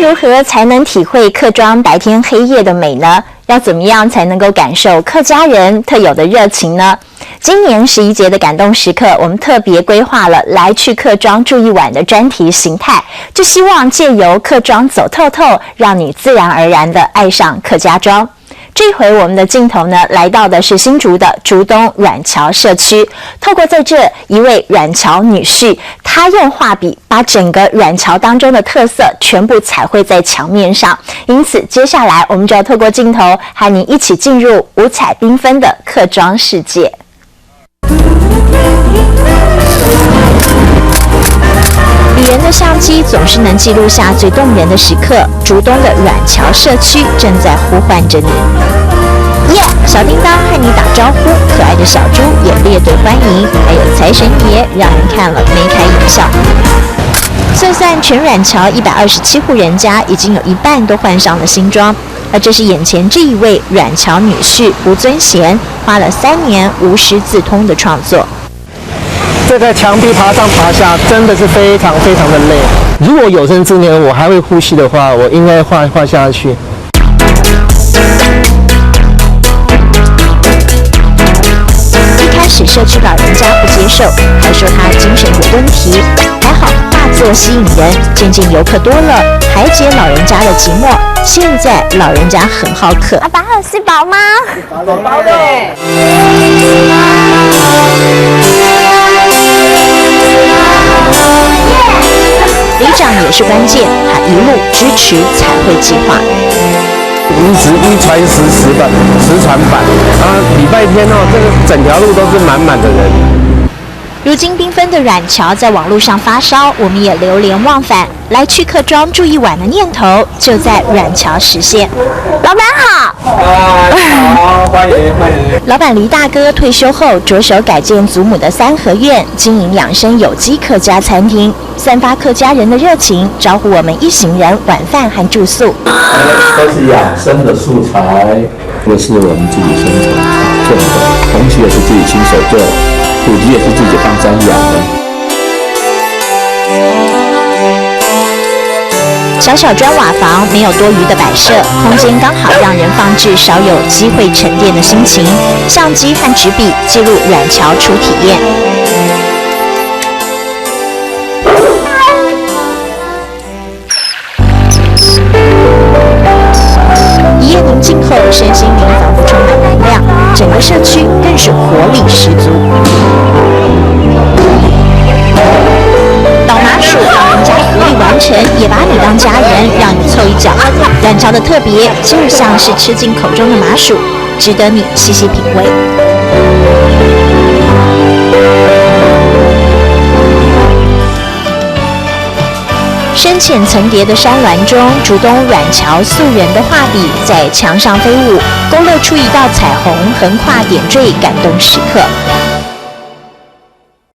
如何才能体会客庄白天黑夜的美呢？要怎么样才能够感受客家人特有的热情呢？今年11节的感动时刻，我们特别规划了来去客庄住一晚的专题形态，就希望借由客庄走透透，让你自然而然地爱上客家庄。这回我们的镜头呢，来到的是新竹的竹东软桥社区。透过在这一位软桥女婿，他用画笔把整个软桥当中的特色全部彩绘在墙面上。因此，接下来我们就要透过镜头和你一起进入五彩缤纷的客庄世界。旅人的相机总是能记录下最动人的时刻。竹东的软桥社区正在呼唤着你。耶！小叮当和你打招呼，可爱的小猪也列队欢迎，还有财神爷，让人看了眉开眼笑。算全软桥127户人家，已经有一半都换上了新装。而这是眼前这一位软桥女婿吴尊贤，花了3年无师自通的创作。这个墙壁爬上爬下，真的是非常非常的累。如果有生之年我还会呼吸的话，我应该画下去。一开始社区老人家不接受，还说他精神有问题。还好画作吸引人，渐渐游客多了，排解老人家的寂寞。现在老人家很好客。阿爸有吃饱吗？饱的。里长也是关键，他一路支持彩绘计划。一直一传十，十传百啊！礼拜天哦，这个整条路都是满满的人。如今缤纷的软桥在网络上发烧，我们也流连忘返，来去客庄住一晚的念头就在软桥实现。老板好，好，欢迎。老板黎大哥退休后着手改建祖母的3合院，经营养生有机客家餐厅，散发客家人的热情，招呼我们一行人晚饭和住宿。都是养生的素材，这是我们自己生产种的，红旗也是自己亲手做。土鸡也是自己放山养的。小小砖瓦房没有多余的摆设，空间刚好让人放置少有机会沉淀的心情。相机和纸笔记录软桥初体验。一夜宁静后，身心灵仿佛充满能量，整个社区更是活力十足。倒麻薯让人家合力完成，也把你当家人，让你凑一脚。软桥的特别就像是吃进口中的麻薯，值得你细细品味。深浅层叠的山峦中，竹东软桥素人的画笔在墙上飞舞，勾勒出一道彩虹，横跨点缀，感动时刻。